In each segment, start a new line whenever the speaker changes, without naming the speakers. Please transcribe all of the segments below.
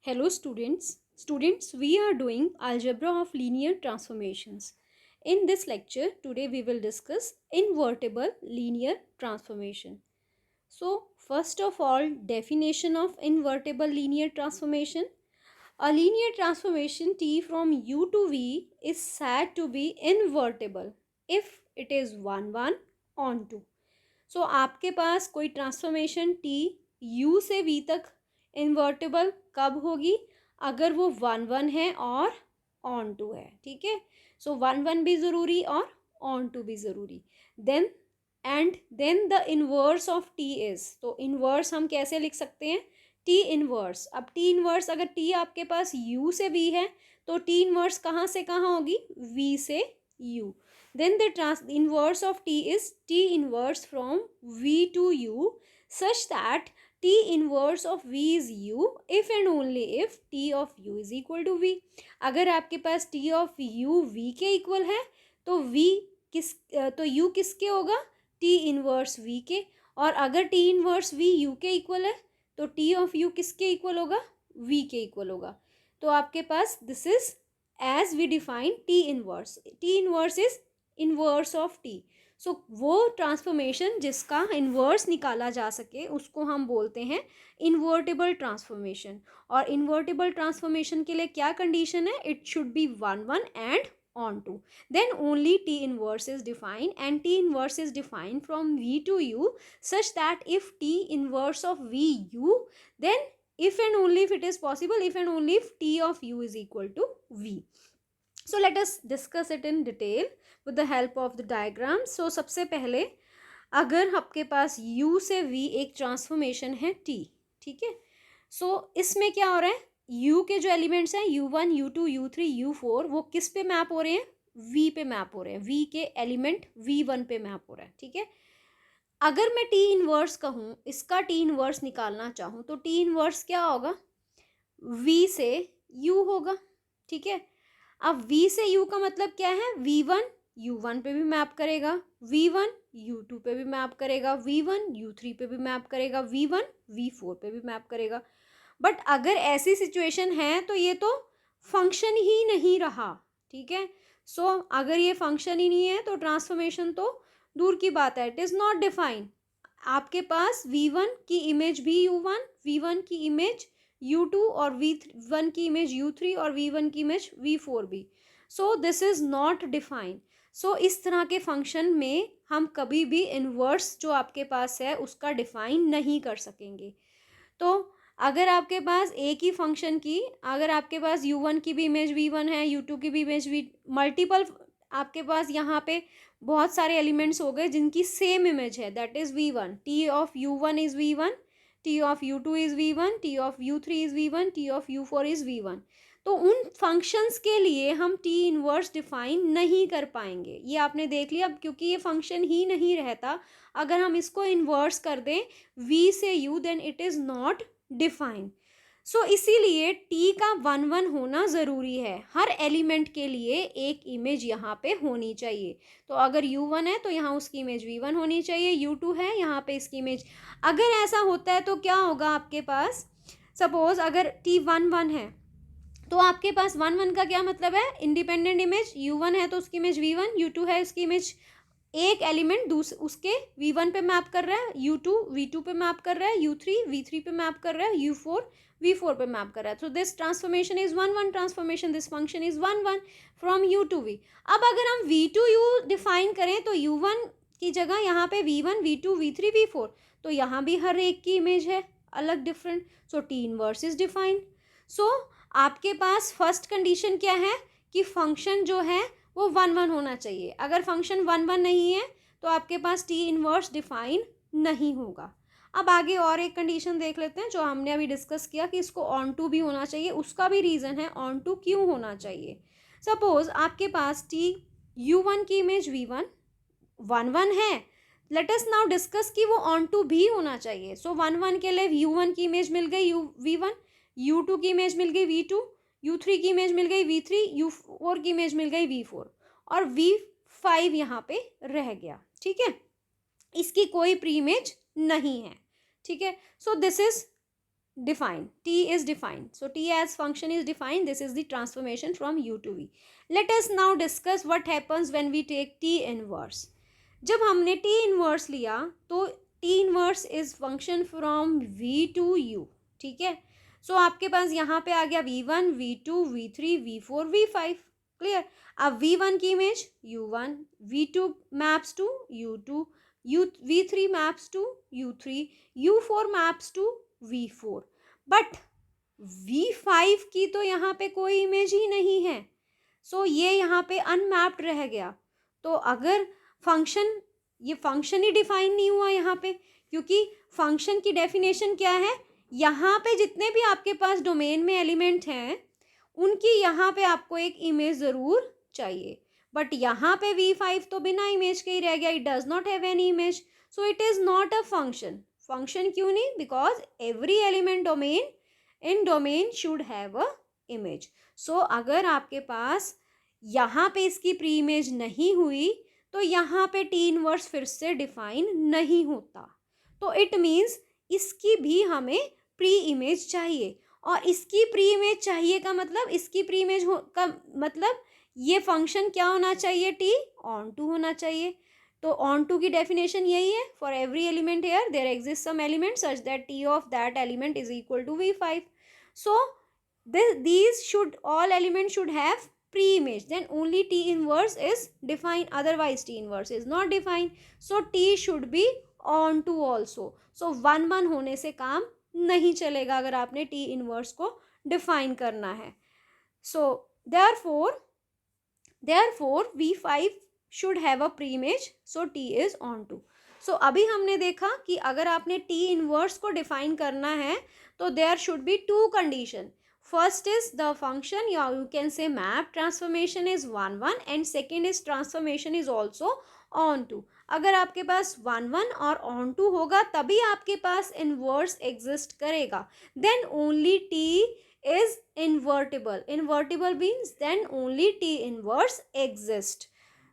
Hello students. Students, we are doing algebra of linear transformations. In this lecture, today we will discuss invertible linear transformation. So, first of all, definition of invertible linear transformation. A linear transformation T from U to V is said to be invertible if it is 1 1 onto. सो आपके पास कोई transformation T U से we तक invertible कब होगी? अगर वो 1 1 है और ऑन टू है. ठीक है, सो 1 1 भी ज़रूरी और ऑन टू भी ज़रूरी. Then then the inverse of T is, तो इनवर्स हम कैसे लिख सकते हैं? T inverse. अब टी इनवर्स अगर टी आपके पास यू से वी है तो टी इनवर्स कहाँ से कहाँ होगी? वी से u. Then the inverse of t is t inverse from v to u such that t inverse of v is u if and only if t of u is equal to v. अगर आपके पास t of u v के equal है तो v तो u किसके होगा? t inverse v के. और अगर t इनवर्स v u के इक्वल है तो t of u किसके इक्वल होगा? v के इक्वल होगा. तो आपके पास this is as we define T inverse. T inverse is inverse of T. So वो ट्रांसफॉर्मेशन जिसका इन्वर्स निकाला जा सके उसको हम बोलते हैं इन्वर्टेबल ट्रांसफॉर्मेशन. और इन्वर्टेबल ट्रांसफॉर्मेशन के लिए क्या कंडीशन है? It should be 1 1 and on to. Then only T inverse is defined, and T inverse is defined from V to U such that if T inverse of V U, then if and only if it is possible, if and only if T of U is equal to V. So let us discuss it in detail with the help of the diagram. So सबसे पहले अगर आपके पास U से V एक transformation है T, ठीक है, सो इसमें क्या हो रहा है? U के जो एलिमेंट्स हैं U1, U2, U3, U4 वो किस पे मैप हो रहे हैं? V पे मैप हो रहे हैं. V के एलिमेंट V1 पे मैप हो रहा है. ठीक है, अगर मैं टी इनवर्स कहूँ, इसका टी इनवर्स निकालना चाहूँ तो टी इनवर्स क्या होगा? V से U होगा. ठीक है, अब V से U का मतलब क्या है? V1 U1 पे भी मैप करेगा, V1 U2 पे भी मैप करेगा, V1 U3 पे भी मैप करेगा, V1 V4 पे भी मैप करेगा. बट अगर ऐसी सिचुएशन है तो ये तो फंक्शन ही नहीं रहा. ठीक है, सो अगर ये फंक्शन ही नहीं है तो ट्रांसफॉर्मेशन तो दूर की बात है. It is not defined. आपके पास V1 की इमेज भी U1, V1 की इमेज U2 और V1 की इमेज U3 और V1 की इमेज V4 भी. So this is not defined. So इस तरह के फंक्शन में हम कभी भी इन्वर्स जो आपके पास है उसका डिफाइन नहीं कर सकेंगे. तो अगर आपके पास एक ही फंक्शन की, अगर आपके पास U1 की भी इमेज V1 है, U2 की भी इमेज मल्टीपल, आपके पास यहाँ पे बहुत सारे एलिमेंट्स हो गए जिनकी सेम इमेज है, that is V1. T of U1 is V1, T of U2 is V1, T of U3 is V1, T of U4 is V1. तो उन फंक्शंस के लिए हम T इनवर्स डिफाइन नहीं कर पाएंगे. ये आपने देख लिया. अब क्योंकि ये फंक्शन ही नहीं रहता, अगर हम इसको इन्वर्स कर दें V से U, then it is not define. So इसीलिए T का 1 1 होना ज़रूरी है. हर एलिमेंट के लिए एक इमेज यहाँ पे होनी चाहिए. तो अगर U1 है तो यहाँ उसकी इमेज V1 होनी चाहिए, U2 है यहाँ पे इसकी इमेज. अगर ऐसा होता है तो क्या होगा आपके पास? सपोज अगर T 1 1 है तो आपके पास 1 1 का क्या मतलब है? Independent image. U1 है तो उसकी इमेज V1, U2 है उसकी इमेज, एक एलिमेंट उसके V1 पे मैप कर रहा है, U2 V2 पे मैप कर रहा है, U3 V3 पे मैप कर रहा है, U4 V4 पे मैप कर रहा है. So this transformation is 1 1 transformation. This function is 1 1 from U to V. अब अगर हम V to U डिफाइन करें तो U1 की जगह यहाँ पे V1 V2 V3 V4, तो यहाँ भी हर एक की इमेज है अलग, different. So T inverse is defined. So आपके पास फर्स्ट कंडीशन क्या है कि फंक्शन जो है वो 1 1 होना चाहिए. अगर फंक्शन 1 1 नहीं है तो आपके पास T इनवर्स डिफाइन नहीं होगा. अब आगे और एक कंडीशन देख लेते हैं जो हमने अभी डिस्कस किया कि इसको ऑन टू भी होना चाहिए. उसका भी रीज़न है ऑन टू क्यों होना चाहिए. सपोज आपके पास T U1 की इमेज V1 1 1 है. लेट अस नाउ डिस्कस कि वो ऑन टू भी होना चाहिए. सो 1 1 के लिए U1 की इमेज मिल गई V1, U2 की इमेज मिल गई V2, U3 की इमेज मिल गई V3, U4 की इमेज मिल गई V4 और V5 यहाँ पे रह गया. ठीक है, इसकी कोई प्री इमेज नहीं है. ठीक है, सो this is defined. T is defined. So T as function is defined. This is the transformation from U to V. Let us now discuss what happens when we take T inverse. जब हमने T inverse लिया तो T inverse is function from V to U. ठीक है. सो आपके पास यहाँ पे आ गया V1, V2, V3, V4, V5. Clear. अब V1 की image U1, V2 maps to U2, V3 maps to U3, U4 maps to V4. But V5 की तो यहाँ पे कोई इमेज ही नहीं है. सो ये यहाँ पे अनमैप्ड रह गया. तो अगर फंक्शन, ये फंक्शन ही डिफाइन नहीं हुआ यहाँ पे, क्योंकि फंक्शन की डेफिनेशन क्या है, यहाँ पे जितने भी आपके पास डोमेन में एलिमेंट हैं उनकी यहाँ पे आपको एक इमेज ज़रूर चाहिए. बट यहाँ पे V5 तो बिना इमेज के ही रह गया. It does not have any image, so it is not a function. Function क्यों नहीं? Because every element domain in domain should have a image. So अगर आपके पास यहाँ पे इसकी प्री इमेज नहीं हुई तो यहाँ पे टी इनवर्स फिर से डिफाइन नहीं होता. तो इट मीन्स इसकी भी हमें प्री इमेज चाहिए. और इसकी प्री इमेज चाहिए का मतलब, इसकी प्री इमेज का मतलब ये फंक्शन क्या होना चाहिए? टी ऑन टू होना चाहिए. तो ऑन टू की डेफिनेशन यही है, for every element here there exist some element such that T of that element is equal to V5. So these should, all elements should have pre-image, then only T inverse is defined, otherwise T inverse is not defined. So T should be on to also. So 1 होने से काम नहीं चलेगा अगर आपने T inverse को define करना है. So therefore V5 should have a pre-image, so T is on to. So अभी हमने देखा कि अगर आपने T inverse को define करना है तो there should be two condition. First is the function, or you can say map transformation is 1 and second is transformation is also on to. अगर आपके पास 1 और on to होगा तभी आपके पास inverse exist करेगा. Then only T is invertible. Invertible means then only T inverse exist.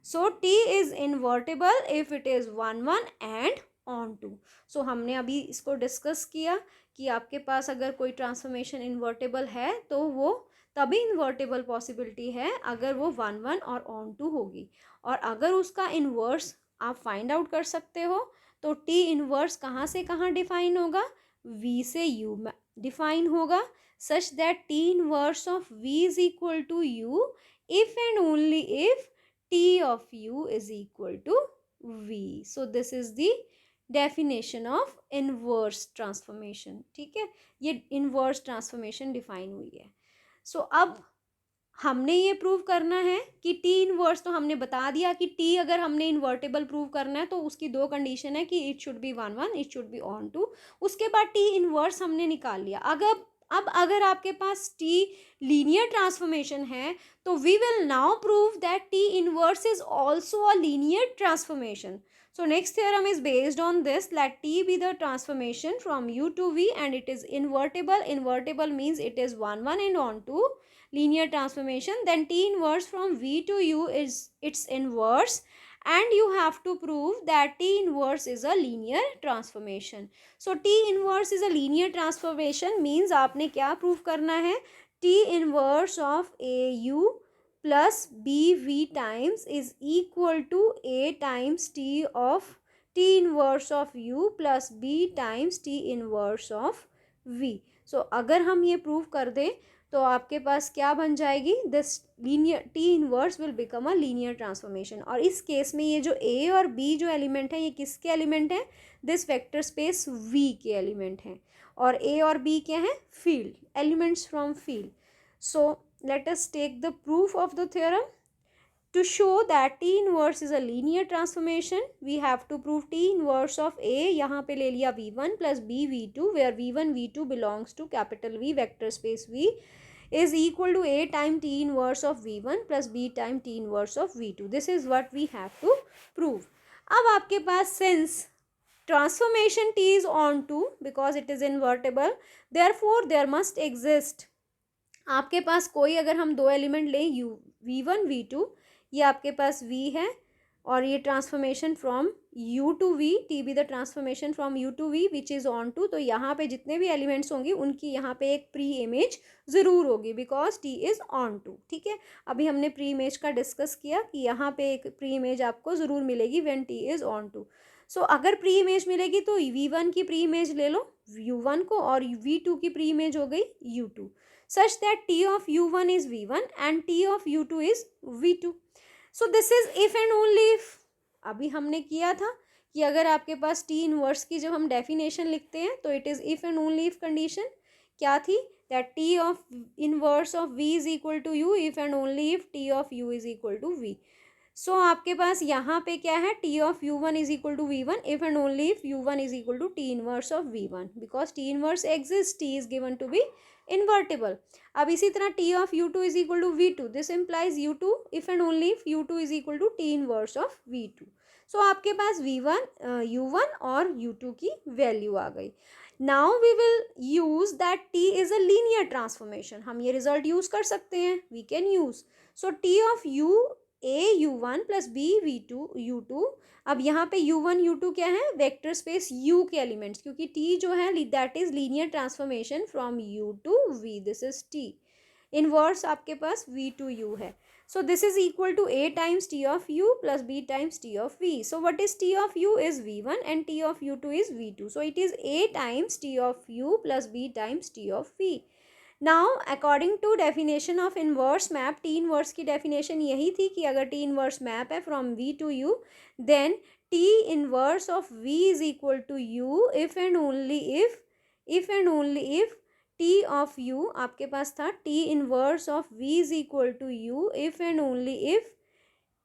So T is invertible if it is 1 and on to. So हमने अभी इसको डिस्कस किया कि आपके पास अगर कोई ट्रांसफॉर्मेशन इन्वर्टेबल है तो वो तभी इन्वर्टेबल पॉसिबिलिटी है अगर वो 1 और ऑन टू होगी. और अगर उसका इन्वर्स आप फाइंड आउट कर सकते हो तो टी इन्वर्स कहाँ से कहाँ डिफाइन होगा? V से U डिफाइन होगा, such that T inverse of V is equal to U if and only if T of U is equal to V. So this is the definition of inverse transformation. ठीक है, ये inverse transformation define हुई है. सो अब हमने ये prove करना है कि टी इनवर्स तो हमने बता दिया कि टी अगर हमने इन्वर्टेबल प्रूव करना है तो उसकी दो कंडीशन है कि it should be 1 it should be onto. उसके बाद टी इनवर्स हमने निकाल लिया. अब अगर आपके पास टी लीनियर ट्रांसफॉर्मेशन है तो we will now prove that T inverse is also a linear transformation. So next theorem is based on this, let T be the transformation from U to V and it is invertible. Invertible means it is 1 and on to linear transformation. Then T inverse from V to U is its inverse and you have to prove that T inverse is a linear transformation. So T inverse is a linear transformation means आपने क्या prove करना है? T inverse of AU plus BV times is equal to A times T of T inverse of U plus B times T inverse of V. So अगर हम ये prove कर दें तो आपके पास क्या बन जाएगी? This linear T inverse will become a linear transformation. और इस केस में ये जो A और B जो एलिमेंट है ये किसके एलिमेंट हैं? दिस वेक्टर स्पेस V के एलिमेंट हैं. और A और B क्या हैं? Field, elements from field. So let us take the proof of the theorem. To show that T inverse is a linear transformation, we have to prove T inverse of A. यहाँ पे ले लिया V1 plus B V2 where V1 V2 belongs to capital V vector space V is equal to A time T inverse of V1 plus B time T inverse of V2. This is what we have to prove. अब आपके पास since transformation T is on to because it is invertible, therefore there must exist, आपके पास कोई अगर हम दो element लें U V1 V2, ये आपके पास V है और ये transformation from u to v, t be the transformation from u to v which is on to, तो यहाँ पे जितने भी एलिमेंट्स होंगी उनकी यहाँ पे एक प्री इमेज ज़रूर होगी because t is onto. ठीक है, अभी हमने प्री इमेज का डिस्कस किया कि यहाँ पे एक प्री इमेज आपको ज़रूर मिलेगी when t is onto. So अगर प्री इमेज मिलेगी तो v1 की प्री इमेज ले लो u1 को, और v2 की प्री इमेज हो गई u2, such that t of u1 is v1 and t of u2 is v2. So this is if and only if. अभी हमने किया था कि अगर आपके पास टी इनवर्स की जब हम डेफिनेशन लिखते हैं तो it is if and only if condition क्या थी, that T of inverse of v is equal to u if and only if T of u is equal to v. So आपके पास यहाँ पे क्या है, T of u1 is equal to v1 if and only if u1 is equal to T inverse of v1 because T inverse exist, T is given to be invertible. अब इसी तरह T of u2 is equal to v2, this implies u2 if and only if u2 is equal to T inverse of v2. So आपके पास u1 और u2 की value आ गई. Now we will use that t is a linear transformation. हम ये result use कर सकते हैं, we can use. So t of u1 plus b v2 u2. अब यहाँ पे u1 u2 क्या है, वेक्टर स्पेस u के एलिमेंट्स, क्योंकि t जो है that is linear transformation from u to v. This is t inverse आपके पास v to u है. So this is equal to a times t of u plus b times t of v. So what is t of u is v1 and t of u2 is v2. So it is a times t of u plus b times t of v. Now according to definition of inverse map, t inverse की definition यही थी कि अगर t inverse map है from v to u, then t inverse of v is equal to u if and only if t of u आपके पास था t inverse of v is equal to u if and only if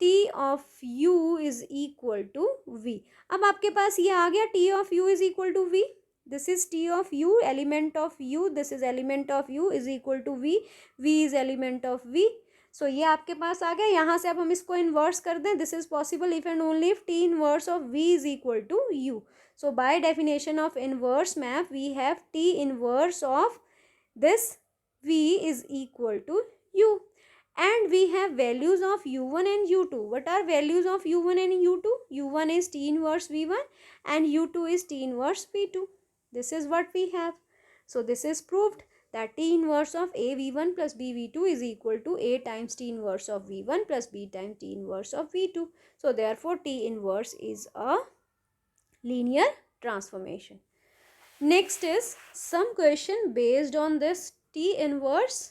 t of u is equal to v. अब आपके पास ये आ गया t of u is equal to v. This is t of u, element of u, this is element of u is equal to v, v is element of v. So ये आपके पास आ गया. यहाँ से अब हम इसको इन्वर्स कर दें. This is possible if and only if t inverse of v is equal to u. So by definition of inverse map, we have t inverse of this v is equal to u, and we have values of u1 and u2. What are values of u1 and u2? u1 is t inverse v1 and u2 is t inverse v2. This is what we have. So this is proved that t inverse of a v1 plus b v2 is equal to a times t inverse of v1 plus b times t inverse of v2. So therefore t inverse is a linear transformation. Next is some question based on this t inverse.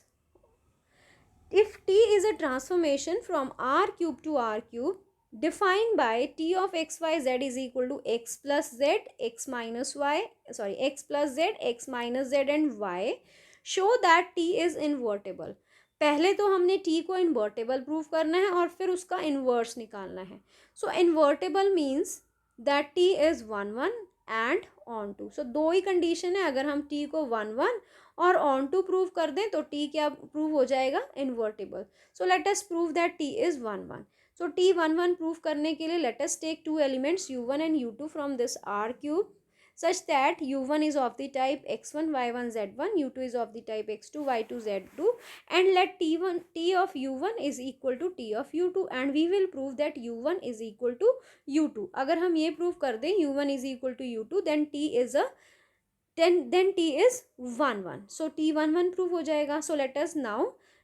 If t is a transformation from r cube to r cube defined by t of x y z is equal to x plus z, x minus y, x plus z, x minus z and y, show that t is invertible. पहले तो हमने t को invertible prove करना है और फिर उसका inverse निकालना है. So invertible means that t is 1 1 and onto. So दो ही कंडीशन है. अगर हम t को 1 1 और ऑन टू प्रूव कर दें तो t क्या प्रूव हो जाएगा, invertible. So let us prove that t is 1 1. So t 1 1 prove करने के लिए let us take two elements u1 and u2 from this r cube such that u1 is of the type x1 y1 z1, u2 is of the type x2 y2 z2, and let t of u1 is equal to t of u2, and we will prove that u1 is equal to u2. अगर हम ये prove कर दें u1 is equal to u2, then t is 1 1. so t 1 1 prove हो जाएगा. so let us now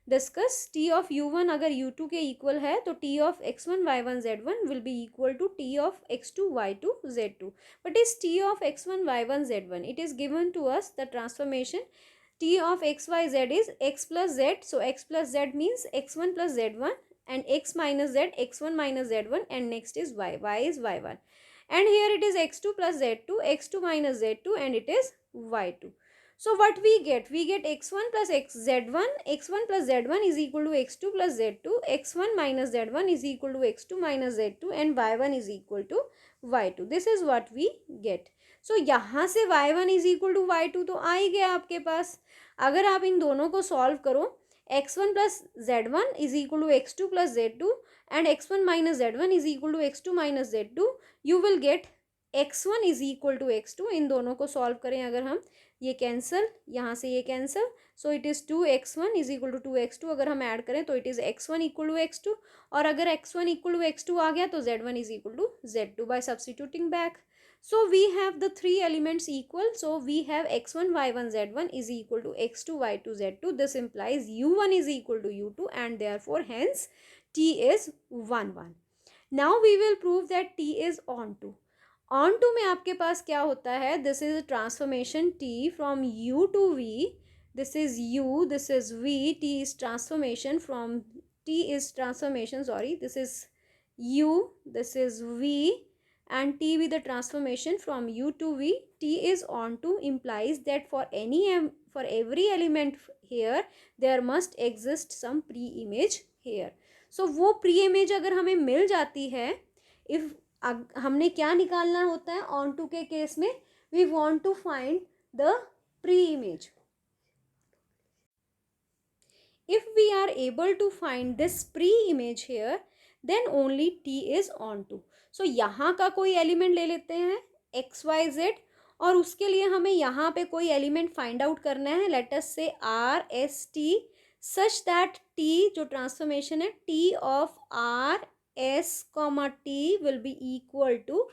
discuss t of u1 अगर u2 के equal है तो t of x1 y1 z1 will be equal to t of x2 y2 z2. But is t of x1 y1 z1, it is given to us the transformation t of x y z is x plus z. so x plus z means x1 plus z1 and x minus z, x1 minus z1, and next is y is y1, and here it is x2 plus z2, x2 minus z2, and it is y2. So what we get x1 plus z1, x1 plus z1 is equal to x2 plus z2, x1 minus z1 is equal to x2 minus z2, and y1 is equal to y2. This is what we get. So यहाँ से y1 is equal to y2 तो आ ही गया आपके पास. अगर आप इन दोनों को सॉल्व करो, x1 plus z1 is equal to x2 plus z2 and x1 minus z1 is equal to x2 minus z2, you will get x1 is equal to x2. इन दोनों को सॉल्व करें अगर हम, ये कैंसल, यहाँ से ये cancel, so it is 2x1 is equal to 2x2। अगर हम ऐड करें तो it is x1 equal to x2, और अगर x1 इक्वल टू x2 आ गया तो z1 is equal to z2 by substituting back. So we have the three elements equal. So we have x1 y1 z1 is equal to x2 y2 z2. This implies u1 is equal to u2, and therefore hence t is 1 1. Now we will prove that t is onto. Onto में आपके पास क्या होता है? This is a transformation t from u to v. This is u, this is v. T is transformation from this is u, this is v, and t with the transformation from u to v. T is onto implies that for every element here there must exist some pre-image here. So वो pre-image अगर हमें मिल जाती है, if हमने क्या निकालना होता है onto के केस में, we want to find the pre-image. If we are able to find this pre-image here, then only t is onto. So यहाँ का कोई एलिमेंट ले लेते हैं एक्स वाई जेड, और उसके लिए हमें यहाँ पे कोई एलिमेंट फाइंड आउट करना है. Let us say R S T such that T जो ट्रांसफॉर्मेशन है T of R S comma T will be equal to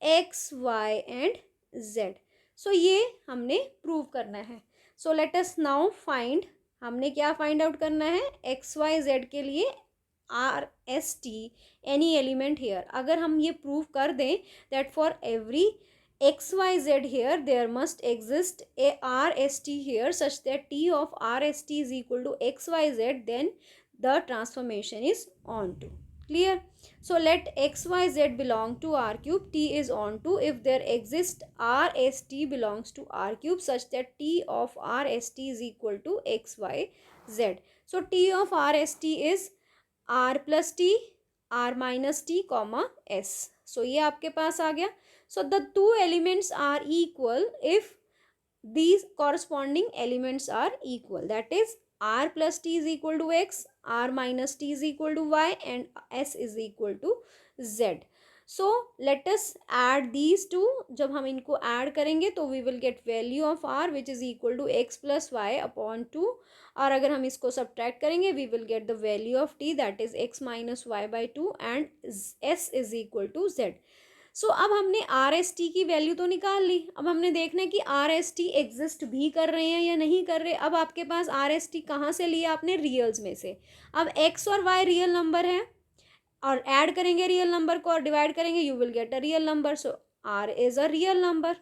X Y and Z. So ये हमने प्रूव करना है. So let us now find, हमने क्या find out करना है एक्स वाई जेड के लिए R S T any element here. अगर हम ये प्रूव कर दें that for every X Y Z here there must exist a R S T here such that T of R S T is equal to X Y Z, then the transformation is onto. Clear? So let x y z belong to r cube. T is on to if there exists r s t belongs to r cube such that t of r s t is equal to x y z. So t of r s t is r plus t, r minus t comma s. So ये आपके पास आ गया. So the two elements are equal if these corresponding elements are equal. That is r plus t is equal to x, r minus t is equal to y, and s is equal to z. So let us add these two. जब हम इनको add करेंगे तो we will get value of r which is equal to x plus y upon 2, और अगर हम इसको subtract करेंगे we will get the value of t that is x minus y by 2 and s is equal to z. सो अब हमने are S T की value तो निकाल ली. अब हमने देखना है कि आर एस टी एग्जिस्ट भी कर रहे हैं या नहीं कर रहे. अब आपके पास आर एस टी कहाँ से लिया आपने? रियल्स में से. अब एक्स और वाई रियल नंबर है, और ऐड करेंगे रियल नंबर को और डिवाइड करेंगे, you will get a real number. So R is a real number,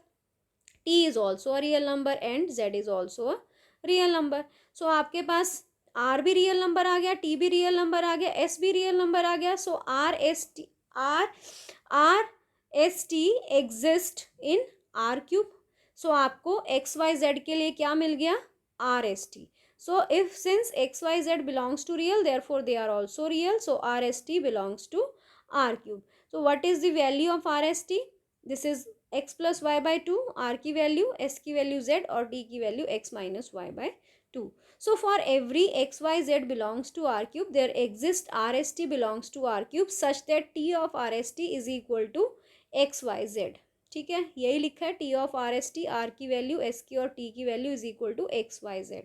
T is also a real number, and Z is also a real number. So आपके पास R भी real number आ गया, T भी real number आ गया, S भी real number आ गया. So R S T R S T exist in R cube. So आपको एक्स वाई जेड के लिए क्या मिल गया? R S T. So if since X Y Z belongs to real therefore they are also real, so R S T belongs to R cube. So what is the value of R S T? This is X plus Y by two, R की value, S की value Z, और T की value X minus Y by 2. So for every x, y, z belongs to R cube, there exists R S T belongs to R cube such that T of R S T is equal to X Y Z. ठीक है, यही लिखा है T of R S T, R की value, S की और T की value is equal to X Y Z.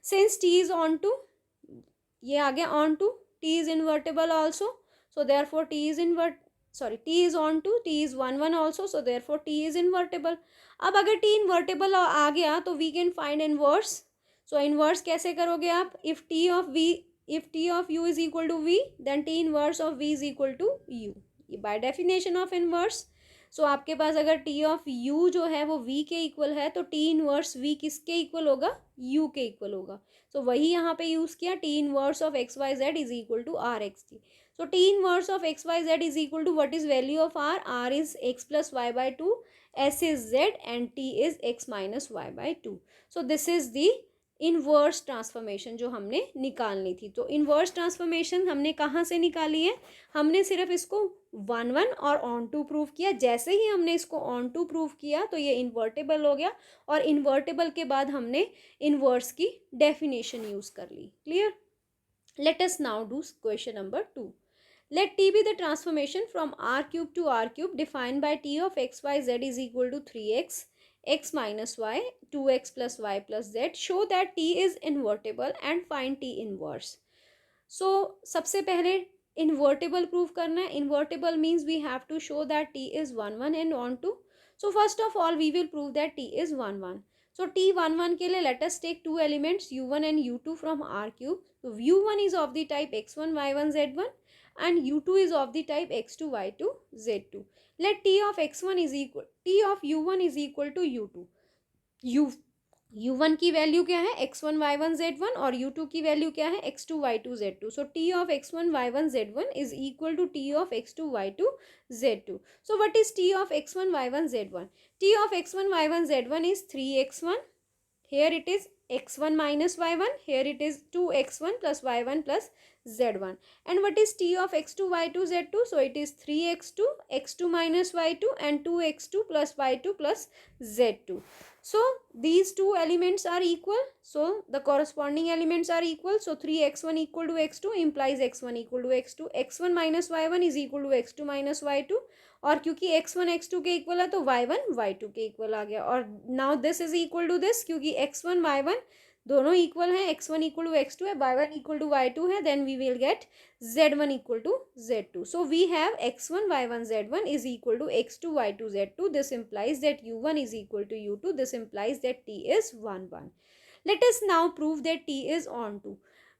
Since T is onto, ये आ गया onto, T is invertible also, so therefore T is T is onto, T is 1 1 also, so therefore T is invertible. अब अगर T invertible आ गया तो we can find inverse. So inverse कैसे करोगे आप? If T of U is equal to V, then T inverse of V is equal to U, by definition of inverse. So आपके पास अगर टी ऑफ यू जो है वो we के इक्वल है, तो टी इनवर्स वी किसके इक्वल होगा? यू के इक्वल होगा. सो वही यहाँ पे यूज किया, T inverse of X Y Z is equal to R X T. So T inverse of X Y Z is equal to what is value of R? R is X plus Y by 2, S is Z, and T is X minus Y by 2. So this is the inverse transformation जो हमने निकालनी थी. तो inverse transformation हमने कहाँ से निकाली है? हमने सिर्फ इसको 1 1 और ऑन टू प्रूव किया. जैसे ही हमने इसको ऑन टू प्रूव किया तो ये इन्वर्टेबल हो गया, और इन्वर्टेबल के बाद हमने इनवर्स की डेफिनेशन यूज कर ली. Clear? Let us now do question number 2. Let t be the transformation from r cube to r cube defined by t of x y z is equal to 3x x minus y, 2x plus y plus z. Show that t is invertible and find t inverse. So सबसे पहले invertible proof करना है. Invertible means we have to show that t is 1 1 and on 2. So first of all we will prove that t is 1 1. So t 1 1 के लिए let us take two elements u1 and u2 from R cube. So u1 is of the type x1 y1 z1 and u2 is of the type x2 y2 z2. Let t of x1 is equal, t of u1 is equal to u2. u1 की value क्या है x1 y1 z1 और u2 की value क्या है x2 y2 z2. So t of x1 y1 z1 is equal to t of x2 y2 z2. So what is t of x1 y1 z1? T of x1 y1 z1 is 3x1. Here it is x1 minus y1. Here it is 2x1 plus y1 plus z1. And what is t of x2 y2 z2? So it is 3x2, x2 minus y2 and 2x2 plus y2 plus z2. So these two elements are equal. So the corresponding elements are equal. So 3x1 equal to x2 implies x1 equal to x2. x1 minus y1 is equal to x2 minus y2. और क्योंकि x1 x2 के equal है तो y1 y2 के equal आ गया. और now this is equal to this, क्योंकि x1 y1 दोनों इक्वल हैं. x1 इक्वल टू x2 है, y1 इक्वल टू y2 है. Then we will get z1 equal to z2. So we have x1 y1 z1 is equal to x2 y2 z2. This implies that u1 is equal to u2. This implies that t is 1 1. Let us now prove that t is onto.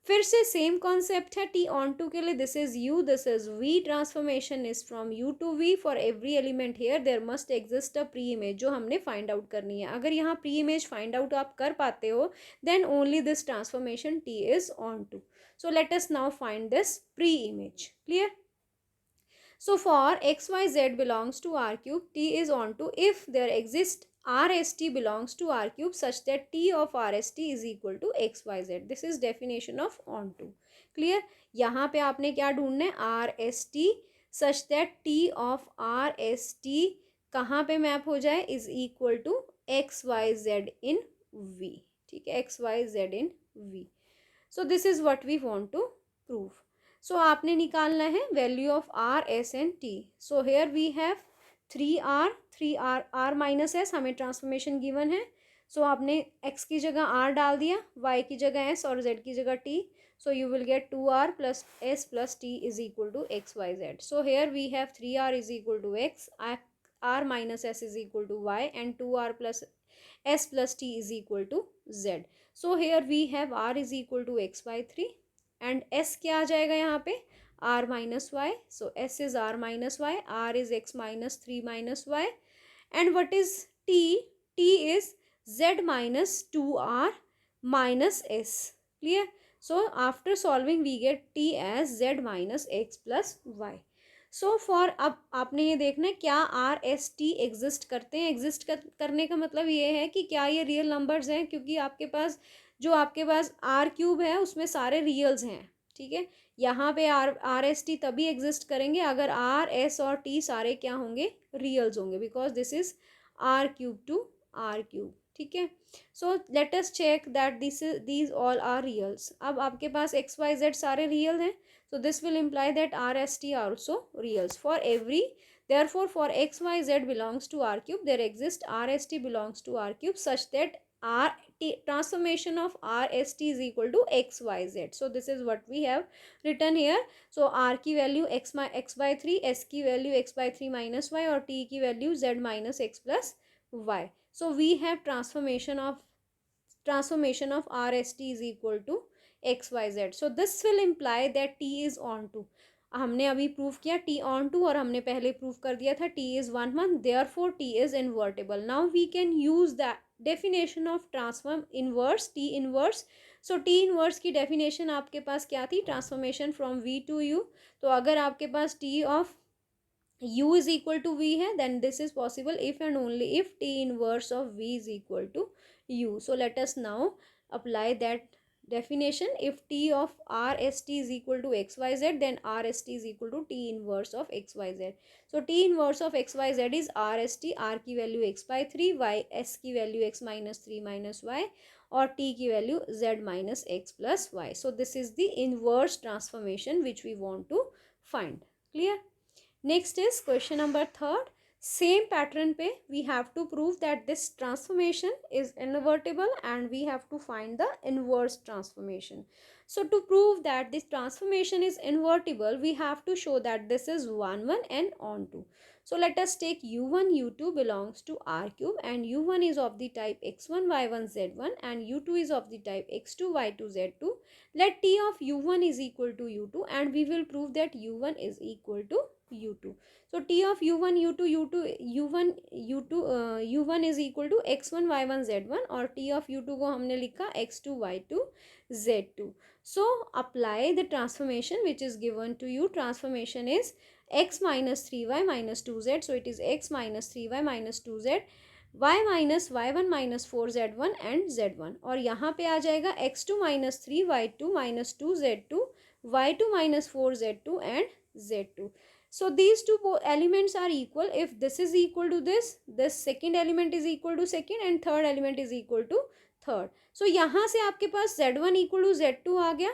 फिर से same concept है t onto के लिए. This is u, this is v. Transformation is from u to v. For every element here there must exist a pre image, जो हमने find out करनी है. अगर यहाँ प्री इमेज फाइंड आउट आप कर पाते हो then only this transformation t is onto. So let us now find this pre image. Clear? So for x, y, z belongs to R cube, t is onto if there exists RST belongs to R cube such that t of RST is equal to x, y, z. This is definition of onto. Clear? यहाँ पे आपने क्या ढूंढना है? RST such that t of RST कहाँ पे map हो जाए? is equal to x, y, z in V. ठीक है? x, y, z in V. So this is what we want to prove. So आपने निकालना है value of R S and T. So here we have 3r r minus S हमें transformation given है. सो आपने x की जगह r डाल दिया, y की जगह s और z की जगह t. So you will get 2r plus s plus t is equal to X Y Z. So here we have 3r is equal to x, r minus s is equal to y and 2r plus s plus t is equal to z. So here we have r is equal to x by 3 and s क्या आ जाएगा यहाँ पे? r minus y. So s is r minus y, r is x minus 3 minus y. And what is t? T is z minus 2r minus s. Clear? So after solving we get t as z minus x plus y. So for अब आपने ये देखना है क्या are S T exist करते हैं. Exist करने का मतलब ये है कि क्या ये रियल नंबर्स हैं, क्योंकि आपके पास आर क्यूब है उसमें सारे रियल्स हैं. ठीक है? यहाँ पे आर एस टी तभी एग्जिस्ट करेंगे अगर आर एस और टी सारे क्या होंगे? रियल्स होंगे, because this is R cube to R cube. ठीक है? So let us check that these all are reals. अब आपके पास एक्स वाई जेड सारे रियल हैं. So this will imply that RST are also reals for every. Therefore, for x, y, z belongs to R cube, there exists RST belongs to R cube such that transformation of RST is equal to x, y, z. So this is what we have written here. So R की value x by 3, S की value x by 3 minus y और T की value z minus x plus y. So we have transformation of RST is equal to X Y Z. So this will imply that T is onto. हमने अभी prove किया T on to और हमने पहले prove कर दिया था T is 1 1. Therefore T is invertible. Now we can use that definition of transform inverse T inverse. So T inverse की डेफिनेशन आपके पास क्या थी? Transformation from V to U. तो अगर आपके पास T of u is equal to v है then this is possible if and only if t inverse of v is equal to u. So let us now apply that definition. If t of rst is equal to xyz then rst is equal to t inverse of xyz. So t inverse of xyz is rst. r की value x by 3, y s की value x minus 3 minus y और t की value z minus x plus y. So this is the inverse transformation which we want to find. Clear? Next is question number 3rd. Same pattern पे we have to prove that this transformation is invertible and we have to find the inverse transformation. So to prove that this transformation is invertible, we have to show that this is 1 1 and onto. So let us take u1 u2 belongs to r cube, and u1 is of the type x1 y1 z1 and u2 is of the type x2 y2 z2. Let t of u1 is equal to u2 and we will prove that u1 is equal to u2. So t of u1 u2 u1 u2 u1 is equal to x1 y1 z1 और t of u2 को हमने लिखा x2 y2 z2. So apply the transformation which is given to you. Transformation is x minus 3y minus 2z. So it is x minus 3y minus 2z, y minus y1 minus 4z1 and z1. और यहाँ पे आ जाएगा x2 minus 3 y2 minus 2 z2, y2 minus 4 z2 and z2. So these two elements are equal. If this is equal to this second element is equal to second and third element is equal to third. So यहाँ से आपके पास z1 equal to z2 आ गया,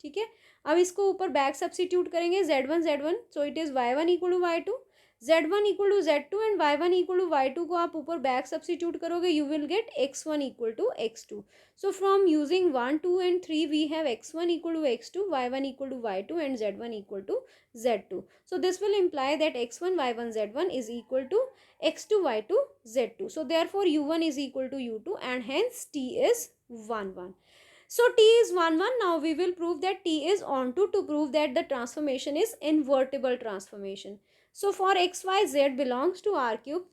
ठीक है. अब इसको ऊपर back substitute करेंगे z1 so it is y1 equal to y2, z1 equal to z2 and y1 equal to y2 को आप ऊपर बैक सब्सिट्यूट करोगे, you will get x1 equal to x2. So from using 1 2 and 3 we have x1 equal to x2, y1 equal to y2 and z1 equal to z2. So this will imply that x1 y1 z1 is equal to x2 y2 z2. So therefore u1 is equal to u2 and hence t is 1 1. So t is 1 1. Now we will prove that t is onto to prove that the transformation is invertible transformation. So for x y z belongs to r cube,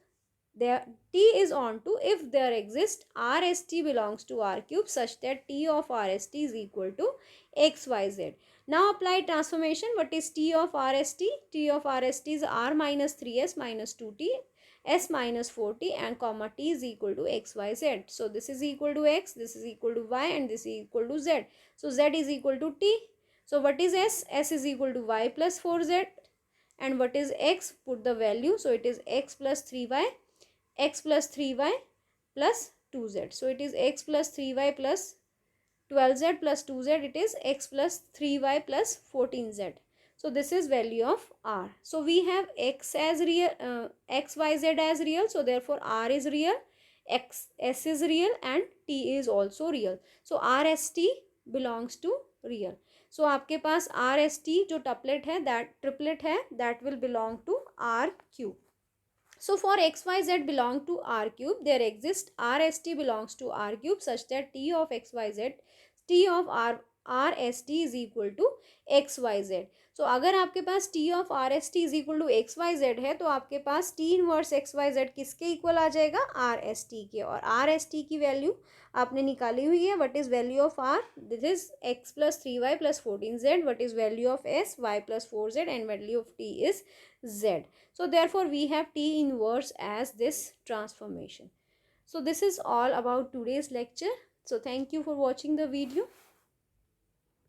there t is onto if there exists rst belongs to r cube such that t of rst is equal to xyz. Now apply transformation. What is t of rst? T of rst is r minus 3s minus 2t s minus 4t and comma t is equal to xyz. So this is equal to x, this is equal to y and this is equal to z. So z is equal to t. So what is s? S is equal to y plus 4z. And what is x? Put the value. So it is x plus 3y, x plus 3y plus 2z. So it is x plus 3y plus 12z plus 2z. It is x plus 3y plus 14z. So this is value of r. So we have x as real, x, y, z as real. So therefore r is real, x, s is real and t is also real. So r s t belongs to real. So आपके पास r s t जो टपलेट है, that triplet है, that will belong to r cube. So for x, y, z belong to r cube, there exists r s t belongs to r cube such that t of x, y, z, t of r s t is equal to x, y, z. So अगर आपके पास t of r s t is equal to x, y, z है तो आपके पास t inverse x, y, z किसके equal आ जाएगा? r s t के. और r s t की वैल्यू आपने निकाली हुई है. What is value of r? This is x plus 3y plus 14z. What is value of s? Y plus 4z and value of t is z. So therefore we have t inverse as this transformation. So this is all about today's lecture. So thank you for watching the video.